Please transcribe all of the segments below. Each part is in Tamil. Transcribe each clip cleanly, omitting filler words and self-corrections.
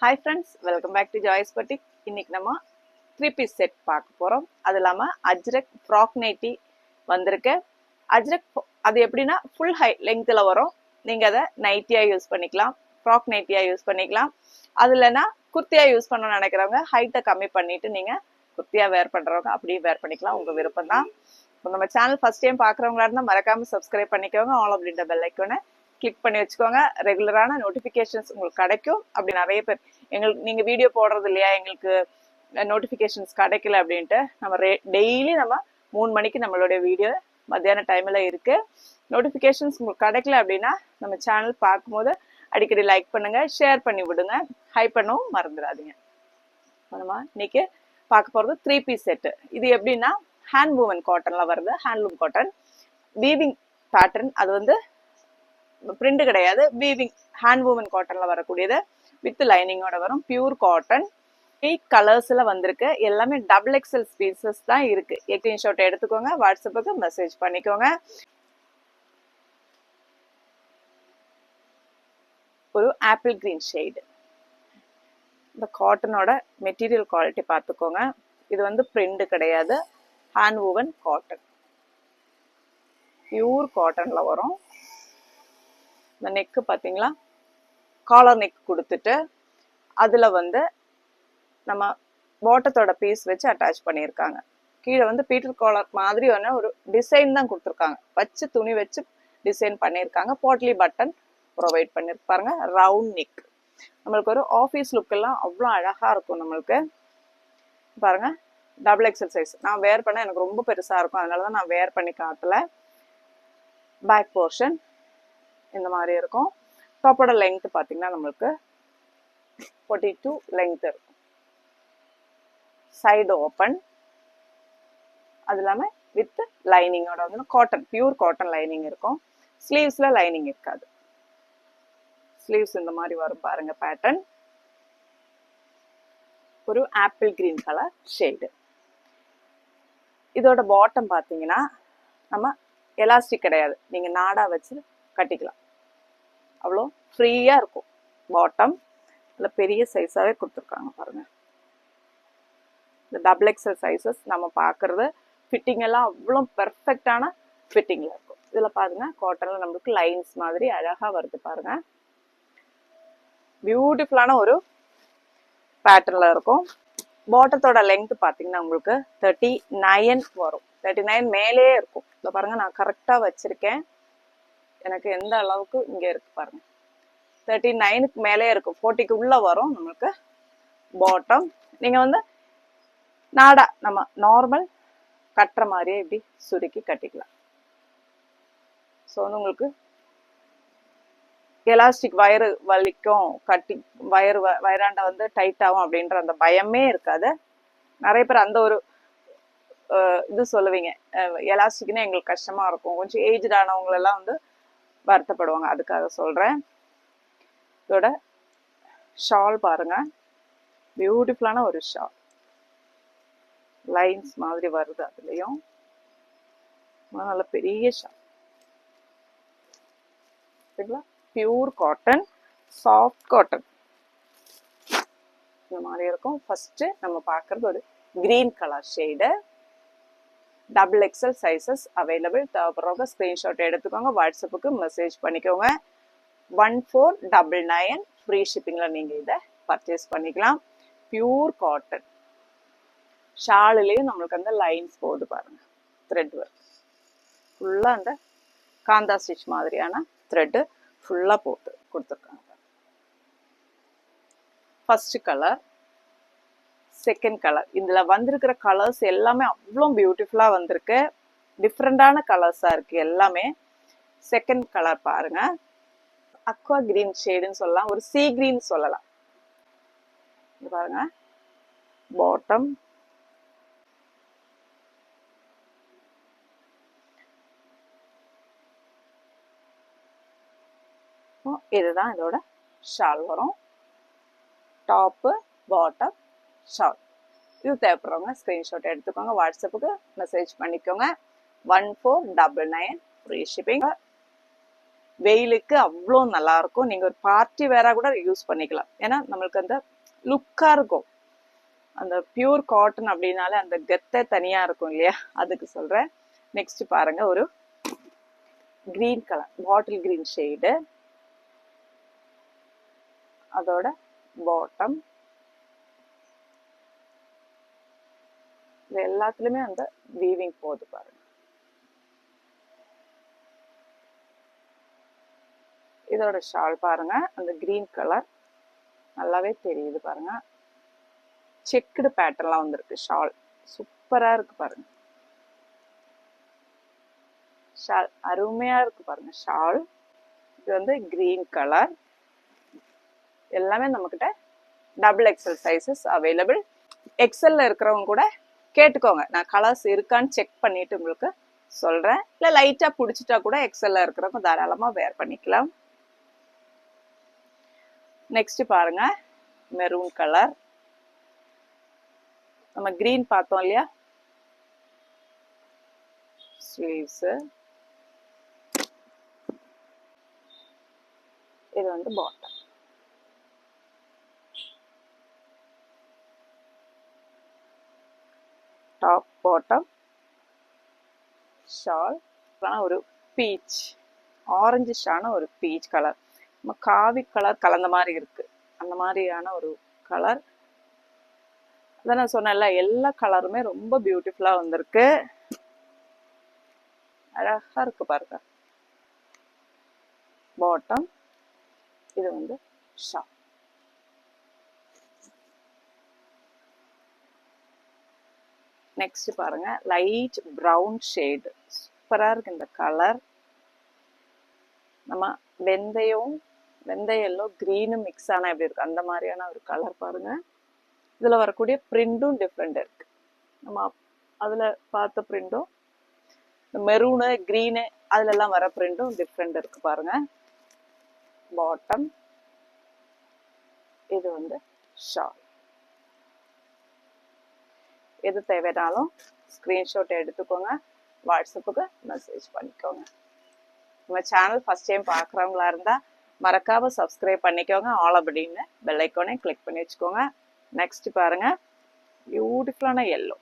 Hi friends, welcome back to Joy's Boutique. இன்னைக்கு நம்ம 3-piece செட் பார்க்க போறோம். அது இல்லாம அஜ்ரக் ஃப்ராக் நைட்டி வந்திருக்கு. அஜ்ரக் அது எப்படின்னா ஃபுல் ஹை லெங்க்த்ல வரும். நீங்க அதை நைட்டியா யூஸ் பண்ணிக்கலாம், ஃப்ராக் நைட்டியா யூஸ் பண்ணிக்கலாம். அது இல்லைன்னா குர்த்தியா யூஸ் பண்ணணும்னு நினைக்கிறவங்க ஹைட்டை கம்மி பண்ணிட்டு நீங்க குர்த்தியா வேர் பண்றவங்க அப்படியே வேர் பண்ணிக்கலாம், உங்க விருப்பம் தான். இப்போ நம்ம சேனல் ஃபர்ஸ்ட் டைம் பார்க்குறவங்களா இருந்தால் மறக்காம சப்ஸ்கிரைப் பண்ணிக்கோங்க, ஆல் அப்படின்ற பெல் ஐக்கானை கிளிக் பண்ணி வச்சுக்கோங்க. ரெகுலரான நோட்டிஃபிகேஷன்ஸ் உங்களுக்கு கிடைக்கும். அப்படி நிறைய பேர் எங்களுக்கு நீங்கள் வீடியோ போடுறது இல்லையா, எங்களுக்கு நோட்டிஃபிகேஷன்ஸ் கிடைக்கல அப்படின்ட்டு நம்ம டெய்லி நம்ம 3 மணிக்கு நம்மளுடைய வீடியோ மத்தியான டைமில் இருக்குது. நோட்டிஃபிகேஷன்ஸ் உங்களுக்கு கிடைக்கல அப்படின்னா நம்ம சேனல் பார்க்கும்போது அடிக்கடி லைக் பண்ணுங்க, ஷேர் பண்ணி விடுங்க, ஹை பண்ணவும் மறந்துடாதீங்க. நம்ம இன்னைக்கு பார்க்க போகிறது 3-piece செட்டு. இது எப்படின்னா ஹேண்ட் வூவன் காட்டனில் வருது, ஹேண்ட்லூம் காட்டன் வீவிங் பேட்டர்ன். அது வந்து பிரிண்ட் கிடையாது, வீவிங் ஹேண்ட் வூவன் காட்டன்ல வரக்கூடியது வித் லைனிங்கோட வரும். பியூர் காட்டன் 8 கலர்ஸ்ல வந்திருக்கு. எல்லாமே டபுள் எக்ஸல் பீசஸ் தான் இருக்கு. ஸ்கிரீன்ஷாட் எடுத்துக்கோங்க, வாட்ஸ்அப்புக்கு மெசேஜ் பண்ணிக்கோங்க. ஒரு ஆப்பிள் கிரீன் ஷேடு. இந்த காட்டனோட மெட்டீரியல் குவாலிட்டி பார்த்துக்கோங்க. இது வந்து பிரிண்ட் கிடையாது, ஹேண்ட் வூவன் காட்டன், பியூர் காட்டன்ல வரும். இந்த நெக்கு பார்த்தீங்களா, காலர் நெக் கொடுத்துட்டு அதில் வந்து நம்ம பாட்டத்தோட பீஸ் வச்சு அட்டாச் பண்ணியிருக்காங்க. கீழே வந்து பீட்டர் காலர் மாதிரி ஒரு டிசைன் தான் கொடுத்துருக்காங்க, வச்சு துணி வச்சு டிசைன் பண்ணியிருக்காங்க. போட்லி பட்டன் ப்ரொவைட் பண்ணியிருப்பாருங்க. ரவுண்ட் நெக், நம்மளுக்கு ஒரு ஆஃபீஸ் லுக்கெல்லாம் அவ்வளோ அழகாக இருக்கும். நம்மளுக்கு பாருங்க, டபுள் எக்ஸல் சைஸ். நான் வேர் பண்ண எனக்கு ரொம்ப பெருசாக இருக்கும், அதனால தான் நான் வேர் பண்ணி காட்டல. பேக் போர்ஷன் இந்த மாதிரி இருக்கும். டாப்போட லெங்த் பார்த்தீங்கன்னா நம்மளுக்கு 42 லெங்த் இருக்கும். சைடு ஓப்பன், அது இல்லாமல் வித் லைனிங்கோட வந்து காட்டன், பியூர் காட்டன் லைனிங் இருக்கும். ஸ்லீவ்ஸ்ல லைனிங் இருக்காது. ஸ்லீவ்ஸ் இந்த மாதிரி வரும் பாருங்க பேட்டர்ன். ஒரு ஆப்பிள் கிரீன் கலர் ஷேடு. இதோட பாட்டம் பார்த்தீங்கன்னா நம்ம எலாஸ்டிக் கிடையாது, நீங்க நாடா வச்சு கட்டிக்கலாம், அவ்வளோ ஃப்ரீயாக இருக்கும். பாட்டம் இல்லை பெரிய சைஸாகவே கொடுத்துருக்காங்க பாருங்க. இந்த டபுள் எக்ஸல் சைஸஸ் நம்ம பார்க்குறது ஃபிட்டிங் எல்லாம் அவ்வளோ பெர்ஃபெக்டான ஃபிட்டிங்கில் இருக்கும். இதில் பாருங்க காட்டனில் நம்மளுக்கு லைன்ஸ் மாதிரி அழகாக வருது பாருங்க. பியூட்டிஃபுல்லான ஒரு பேட்டர்னில் இருக்கும். பாட்டத்தோட லெங்க் பார்த்தீங்கன்னா உங்களுக்கு 39 வரும். 39 மேலே இருக்கும். இதில் பாருங்க, நான் கரெக்டாக வச்சுருக்கேன், எனக்கு எந்த அளவுக்கு இங்கே இருக்கு பாருங்க. 39க்கு மேலே இருக்கும், 40க்கு உள்ள வரும் நம்மளுக்கு பாட்டம். நீங்க வந்து நாடா நம்ம நார்மல் கட்டுற மாதிரியே இப்படி சுருக்கி கட்டிக்கலாம். ஸோ வந்து உங்களுக்கு எலாஸ்டிக் வயரு வலிக்கும், கட்டி வயராண்டா வந்து டைட் ஆகும் அப்படின்ற அந்த பயமே இருக்காது. நிறைய பேர் அந்த ஒரு இது சொல்லுவீங்க, எலாஸ்டிக்னா எங்களுக்கு கஷ்டமா இருக்கும், கொஞ்சம் ஏஜ்ட் ஆனவங்களெல்லாம் வந்து வருத்தப்படுவாங்க, அதுக்காக சொல்றேன். இதோட ஷால் பாருங்க, பியூட்டிஃபுல்லான ஒரு ஷால், லைன்ஸ் மாதிரி வருது. அதுலயும் நல்ல பெரிய shawl, pure cotton, soft cotton இந்த மாதிரி இருக்கும். ஃபர்ஸ்ட் நம்ம பார்க்கறது ஒரு green colour shade. Double XL sizes available. தேவைப்படுறவங்க ஸ்கிரீன்ஷாட் எடுத்துக்கோங்க, வாட்ஸ்அப்புக்கு மெசேஜ் பண்ணிக்கோங்க. 1499 ஃப்ரீ ஷிப்பிங்ல நீங்க இதை பர்ச்சேஸ் பண்ணிக்கலாம். Pure cotton. ஷாலுலேயும் நம்மளுக்கு அந்த லைன்ஸ் போகுது பாருங்க, த்ரெட் ஒர்க் ஃபுல்லா அந்த காந்தா ஸ்டிச் மாதிரியான த்ரெட் ஃபுல்லா போட்டு கொடுத்துருக்காங்க. First colour, second colour. இதுல வந்திருக்கிற கலர்ஸ் எல்லாமே அவ்வளோ பியூட்டிஃபுல்லா வந்திருக்கு, டிஃப்ரெண்டான கலர்ஸா இருக்கு எல்லாமே. செகண்ட் கலர் பாருங்க, அக்வா கிரீன் ஷேடுன்னு சொல்லலாம், ஒரு சீ கிரீன் சொல்லலாம். பாருங்க பாட்டம், இதுதான் இதோட ஷால் வரும். Top, bottom, shawl. இது தேவைப்படுறவங்க ஸ்கிரீன்ஷாட் எடுத்துக்கோங்க, வாட்ஸ்அப்புக்கு மெசேஜ் பண்ணிக்கோங்க. 1499 ஃப்ரீ ஷிப்பிங். வெயிலுக்கு அவ்வளோ நல்லா இருக்கும். நீங்க ஒரு பார்ட்டி வேறா கூட யூஸ் பண்ணிக்கலாம், ஏன்னா நம்மளுக்கு அந்த லுக்கா இருக்கும். அந்த பியூர் காட்டன் அப்படின்னாலே அந்த கெத்தை தனியா இருக்கும் இல்லையா, அதுக்கு சொல்றேன். நெக்ஸ்ட் பாருங்க, ஒரு green colour, bottle green shade, அதோட பாட்டம். இது எல்லாத்துலயுமே அந்த வீவிங் போகுது பாருங்க. இதோட ஷால் பாருங்க, அந்த கிரீன் கலர் நல்லாவே தெரியுது பாருங்க. செக்குடு பேட்டர்ன்லாம் வந்திருக்கு. ஷால் சூப்பரா இருக்கு பாருங்க. ஷால் அருமையா இருக்கு பாருங்க ஷால். இது வந்து கிரீன் கலர். எல்லாமே நம்ம கிட்ட டபுள் எக்ஸல் சைசஸ் அவைலபிள். எக்ஸல்ல இருக்கிறவங்க கூட கேட்டுக்கோங்க, நான் கலர்ஸ் இருக்கான்னு செக் பண்ணிட்டு உங்களுக்கு சொல்றேன். இல்ல லைட்டா பிடிச்சிட்டா கூட எக்ஸல்ல இருக்கிறவங்க தாராளமா வேர் பண்ணிக்கலாம். நெக்ஸ்ட் பாருங்க, மெரூன் கலர். நம்ம கிரீன் பார்த்தோம் இல்லையா, ஸ்லீவ்ஸ். இது வந்து பாட்டம். Top bottom shawl. ஒரு பீச், ஆரஞ்சு ஷான ஒரு பீச் கலர், நம்ம காவி கலர் கலந்த மாதிரி இருக்கு, அந்த மாதிரியான ஒரு கலர். அதான் நான் சொன்னேன்ல, எல்லா கலருமே ரொம்ப பியூட்டிஃபுல்லா வந்திருக்கு. அழகா இருக்கு பாருங்க. பாட்டம். இது வந்து ஷால். நெக்ஸ்ட் பாருங்க, லைட் ப்ரௌன் ஷேடு. சூப்பரா இருக்கு இந்த கலர். நம்ம வெந்தயம் எல்லோ கிரீனும் மிக்ஸ் ஆனா எப்படி இருக்கு அந்த மாதிரியான ஒரு கலர் பாருங்க. இதுல வரக்கூடிய பிரிண்டும் டிஃப்ரெண்ட் இருக்கு. நம்ம அதுல பார்த்த பிரிண்டும், மெரூனு கிரீனு அதுல எல்லாம் வர பிரிண்டும் டிஃப்ரெண்ட் இருக்கு பாருங்க. பாட்டம். இது வந்து ஷால். எது தேவைனாலும் ஸ்கிரீன்ஷாட் எடுத்துக்கோங்க, வாட்ஸ்அப்புக்கு மெசேஜ் பண்ணிக்கோங்க. நம்ம சேனல் ஃபர்ஸ்ட் டைம் பார்க்குறவங்களா இருந்தா மறக்காம சப்ஸ்கிரைப் பண்ணிக்கோங்க. ஆல் அப்படின்னு பெல் ஐக்கானே கிளிக் பண்ணி வச்சுக்கோங்க. நெக்ஸ்ட் பாருங்க, பியூட்டிஃபுல்லான எல்லோ,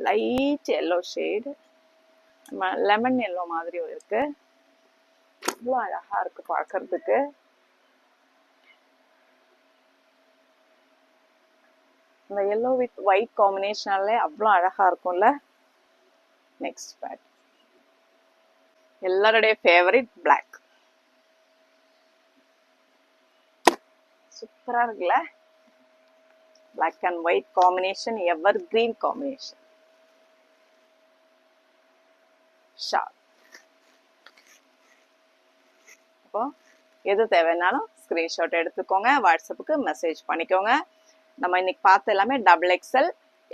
லைட் எல்லோ ஷேடு, நம்ம லெமன் எல்லோ மாதிரி இருக்கு. இவ்வளோ அழகா இருக்கு பார்க்கறதுக்கு. இந்த எல்லோ வித் ஒயிட் காம்பினேஷனாலே அவ்வளோ அழகா இருக்கும்ல. நெக்ஸ்ட் பேட், எல்லாருடைய ஃபேவரட் பிளாக். சூப்பரா இருக்குல்ல, black and white combination, evergreen combination. Shawl. அப்போ எது தேவைன்னாலும் ஸ்கிரீன்ஷாட் எடுத்துக்கோங்க, வாட்ஸ்அப்புக்கு மெசேஜ் பண்ணிக்கோங்க. நம்ம இன்னைக்கு பார்த்த எல்லாமே டபுள் எக்ஸல்.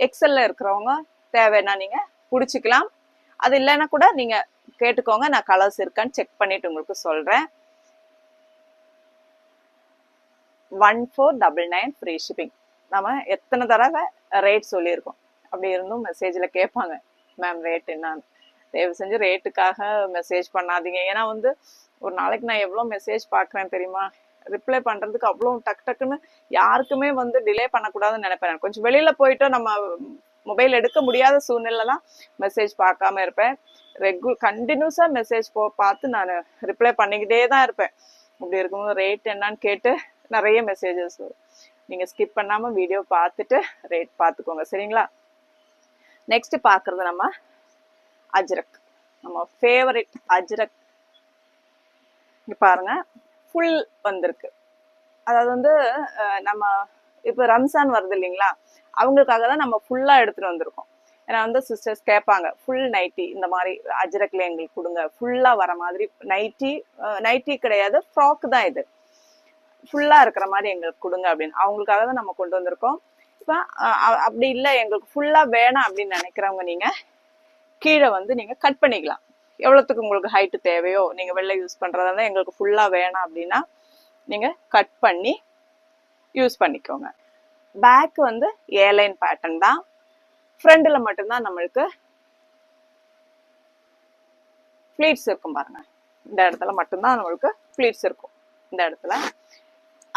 எக்ஸல்ல இருக்கிறவங்க தேவைன்னா நீங்க பிடிச்சிக்கலாம். அது இல்லைன்னா கூட நீங்க கேட்டுக்கோங்க, நான் கலர்ஸ் இருக்கான்னு செக் பண்ணிட்டு உங்களுக்கு சொல்றேன். 1499 ஃப்ரீ ஷிப்பிங். நம்ம எத்தனை தடவை ரேட் சொல்லியிருக்கோம், அப்படி இருந்தும் மெசேஜ்ல கேட்பாங்க, மேம் ரேட் என்னன்னு. தயவு செஞ்சு ரேட்டுக்காக மெசேஜ் பண்ணாதீங்க. ஏன்னா வந்து ஒரு நாளைக்கு நான் எவ்வளோ மெசேஜ் பார்க்குறேன் தெரியுமா, ரிப்ளை பண்றதுக்கு அவ்வளோ டக்குன்னு யாருக்குமே வந்து டிலே பண்ணக்கூடாதுன்னு நினைப்பேன். கொஞ்சம் வெளியில போயிட்டு நம்ம மொபைல் எடுக்க முடியாத சூழ்நிலை தான் மெசேஜ் பார்க்காம இருப்பேன். கண்டினியூஸா மெசேஜ் பார்த்து நான் ரிப்ளை பண்ணிக்கிட்டே தான் இருப்பேன். அப்படி இருக்கும்போது ரேட் என்னன்னு கேட்டு நிறைய மெசேஜஸ் வரும். நீங்க ஸ்கிப் பண்ணாம வீடியோ பார்த்துட்டு ரேட் பார்த்துக்கோங்க, சரிங்களா? நெக்ஸ்ட் பார்க்கறது நம்ம அஜ்ரக், நம்ம ஃபேவரட் அஜ்ரக். இங்க பாருங்க, ஃபுல் வந்திருக்கு. அதாவது வந்து நம்ம இப்போ ரம்சான் வருது இல்லைங்களா, அவங்களுக்காக தான் நம்ம ஃபுல்லா எடுத்துட்டு வந்திருக்கோம். ஏன்னா வந்து சிஸ்டர்ஸ் கேட்பாங்க, ஃபுல் நைட்டி இந்த மாதிரி அஜ்ரக்ல எங்களுக்கு கொடுங்க, ஃபுல்லா வர மாதிரி. நைட்டி கிடையாது, ஃப்ராக் தான் இது, ஃபுல்லா இருக்கிற மாதிரி எங்களுக்கு கொடுங்க அப்படின்னு அவங்களுக்காக தான் நம்ம கொண்டு வந்திருக்கோம். இப்போ அப்படி இல்லை எங்களுக்கு ஃபுல்லா வேணாம் அப்படின்னு நினைக்கிறவங்க நீங்க கீழே வந்து நீங்க கட் பண்ணிக்கலாம். எவ்வளவுக்கு உங்களுக்கு ஹைட் தேவையோ, நீங்க வெளில யூஸ் பண்றதா எங்களுக்கு ஃபுல்லா வேணாம் அப்படின்னா நீங்க கட் பண்ணி யூஸ் பண்ணிக்கோங்க. பேக் வந்து ஏலைன் பேட்டர்ன் தான். ஃப்ரண்ட்ல மட்டும்தான் நம்மளுக்கு ஃபிளீட்ஸ் இருக்கும் பாருங்க. இந்த இடத்துல மட்டும்தான் நம்மளுக்கு ஃபிளீட்ஸ் இருக்கும். இந்த இடத்துல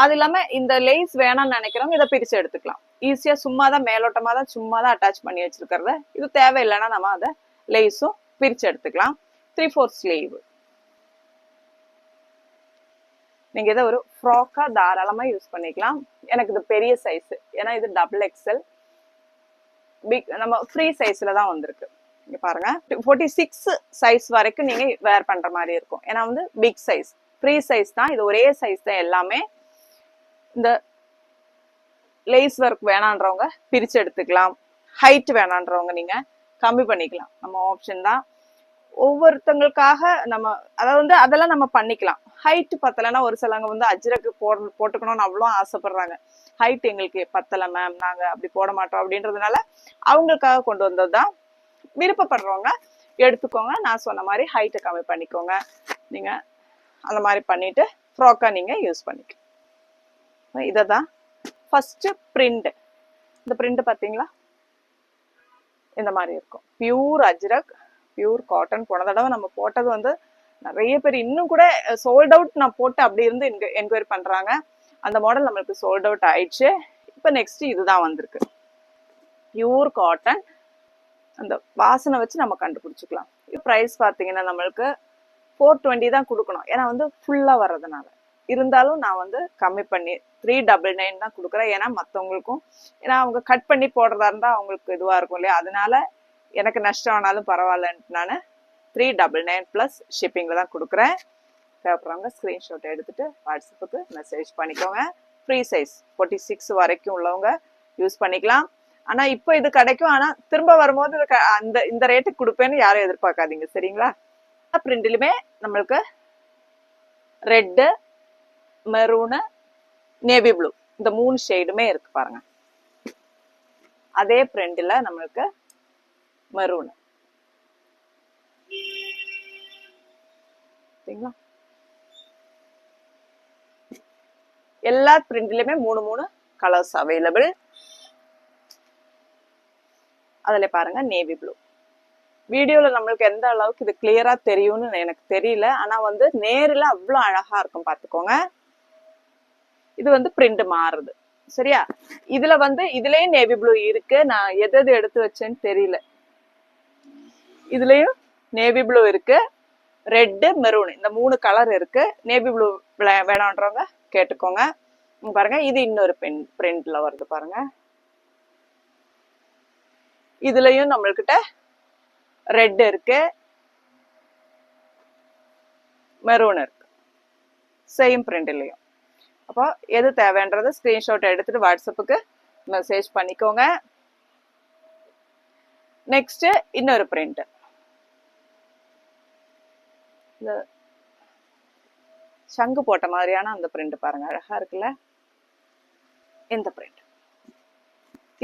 அது இல்லாம இந்த லேஸ் வேணாம்னு நினைக்கிறவங்க இதை பிரிச்சு எடுத்துக்கலாம். ஈஸியா சும்மா தான் மேலோட்டமா தான் சும்மா தான் அட்டாச் பண்ணி வச்சிருக்கிறத இது தேவையில்லைன்னா நம்ம அதை லேஸும் பிரிச்சு எடுத்துக்கலாம். 3/4 ஸ்லீவ். நீங்க இதை ஒரு ஃப்ராக்கா தாராளமா யூஸ் பண்ணிக்கலாம். எனக்கு இது பெரிய சைஸ், ஏன்னா இது XXL பிக், நம்ம ஃப்ரீ சைஸ்ல தான் வந்திருக்கு. இங்க பாருங்க 46 சைஸ் வரைக்கும் நீங்க வேர் பண்ற மாதிரி இருக்கும். ஏன்னா வந்து பிக் சைஸ், ஃப்ரீ சைஸ் தான் இது, ஒரே சைஸ் தான் எல்லாமே. இந்த லேஸ் ஒர்க் வேணான்றவங்க பிரிச்சு எடுத்துக்கலாம். ஹைட் வேணான்றவங்க நீங்க கம்மி பண்ணிக்கலாம், நம்ம ஆப்ஷன் தான். ஒவ்வொருத்தங்களுக்காக நம்ம அதாவது வந்து அதெல்லாம் நம்ம பண்ணிக்கலாம். ஹைட் பத்தலைன்னா ஒரு சிலவங்க வந்து அஜ்ரக்கு போட்டுக்கணும்னு அவ்வளோ ஆசைப்படுறாங்க. ஹைட் எங்களுக்கு பத்தலை மேம், நாங்க அப்படி போட மாட்டோம் அப்படின்றதுனால அவங்களுக்காக கொண்டு வந்ததுதான். விருப்பப்படுறவங்க எடுத்துக்கோங்க. நான் சொன்ன மாதிரி ஹைட்டை கம்மி பண்ணிக்கோங்க. நீங்க அந்த மாதிரி பண்ணிட்டு ஃப்ராக்கா நீங்க யூஸ் பண்ணிக்கலாம். இததான் ஃபர்ஸ்ட் பிரிண்ட். இந்த பிரிண்ட் பாத்தீங்களா, இந்த மாதிரி இருக்கும். Pure Ajrakh, pure cotton. போன தடவை நம்ம போட்டது வந்து நிறைய பேர் இன்னும் கூட சோல்ட் அவுட் நான் போட்டு அப்படி இருந்து என்கொயரி பண்றாங்க. அந்த மாடல் நம்மளுக்கு சோல்ட் அவுட் ஆயிடுச்சு. இப்போ நெக்ஸ்ட் இதுதான் வந்திருக்கு, பியூர் காட்டன். அந்த வாசனை வச்சு நம்ம கண்டுபிடிச்சிக்கலாம். ப்ரைஸ் பார்த்தீங்கன்னா நம்மளுக்கு 420 தான் கொடுக்கணும், ஏன்னா வந்து ஃபுல்லாக வர்றதுனால. இருந்தாலும் நான் வந்து கம்மி பண்ணி 399 தான் கொடுக்குறேன். ஏன்னா மற்றவங்களுக்கும், ஏன்னா அவங்க கட் பண்ணி போடுறதா இருந்தால் அவங்களுக்கு இதுவாக இருக்கும் இல்லையா, அதனால எனக்கு நஷ்டம் ஆனாலும் பரவாயில்லன்ட்டு நான் 399 ப்ளஸ் ஷிப்பிங்கில் தான் கொடுக்குறேன். தேவைப்படுறவங்க ஸ்க்ரீன்ஷாட் எடுத்துட்டு வாட்ஸ்அப்புக்கு மெசேஜ் பண்ணிக்கோங்க. ஃப்ரீ சைஸ் 46 வரைக்கும் உள்ளவங்க யூஸ் பண்ணிக்கலாம். ஆனா இப்போ இது கிடைக்கும், ஆனா திரும்ப வரும்போது இந்த ரேட்டுக்கு கொடுப்பேன்னு யாரும் எதிர்பார்க்காதீங்க, சரிங்களா? பிரிண்ட்லயுமே நம்மளுக்கு ரெட்டு, மெரூனு, நேவி ப்ளூ இந்த 3 ஷேடுமே இருக்கு பாருங்க. அதே பிரிண்ட்ல நம்மளுக்கு மெரூனு, சரிங்களா? எல்லா பிரிண்ட்லயுமே 3 கலர்ஸ் அவைலபிள். அதுல பாருங்க நேவி ப்ளூ. வீடியோல நம்மளுக்கு எந்த அளவுக்கு இது கிளியரா தெரியும்னு எனக்கு தெரியல, ஆனா வந்து நேரில் அவ்வளவு அழகா இருக்கும், பாத்துக்கோங்க. இது வந்து பிரிண்ட் மாறுது, சரியா? இதுல வந்து இதுலயும் நேவி ப்ளூ இருக்கு. நான் எது எடுத்து வச்சேன்னு தெரியல. இதுலயும் நேவி ப்ளூ இருக்கு, ரெட்டு, மெரூன் இந்த 3 கலர் இருக்கு. நேவி ப்ளூ வேணான்றவங்க கேட்டுக்கோங்க. பாருங்க இது இன்னொரு பிரிண்ட்ல வருது பாருங்க. இதுலயும் நம்மள்கிட்ட ரெட் இருக்கு, மெரூன் இருக்கு, சேம் பிரிண்ட்லயும். அப்போ எது தேவைன்றது ஸ்கிரீன்ஷாட் எடுத்துட்டு வாட்ஸ்அப்புக்கு மெசேஜ் பண்ணிக்கோங்க. நெக்ஸ்ட் இன்னொரு பிரிண்ட், சங்கு போட்ட மாதிரியான அந்த பிரிண்ட் பாருங்க, அழகா இருக்குல்ல இந்த பிரிண்ட்.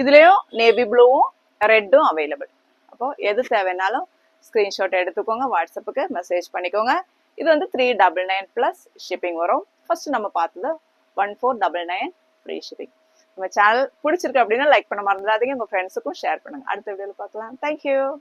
இதுலயும் நேவி ப்ளூவும் ரெட்டும் அவைலபிள். அப்போ எது தேவைனாலும் ஸ்கிரீன்ஷாட் எடுத்துக்கோங்க, வாட்ஸ்அப்புக்கு மெசேஜ் பண்ணிக்கோங்க. இது வந்து 399 ப்ளஸ் ஷிப்பிங் வரும். ஃபர்ஸ்ட் நம்ம பார்த்தது 1499 ஃப்ரீ ஷிப்பிங். நம்ம சேனல் பிடிச்சிருக்கு அப்படின்னா லைக் பண்ண மறந்துடாதீங்க, உங்க ஃப்ரெண்ட்ஸுக்கும் ஷேர் பண்ணுங்க. அடுத்த வீடியோல பார்க்கலாம். தேங்க்யூ.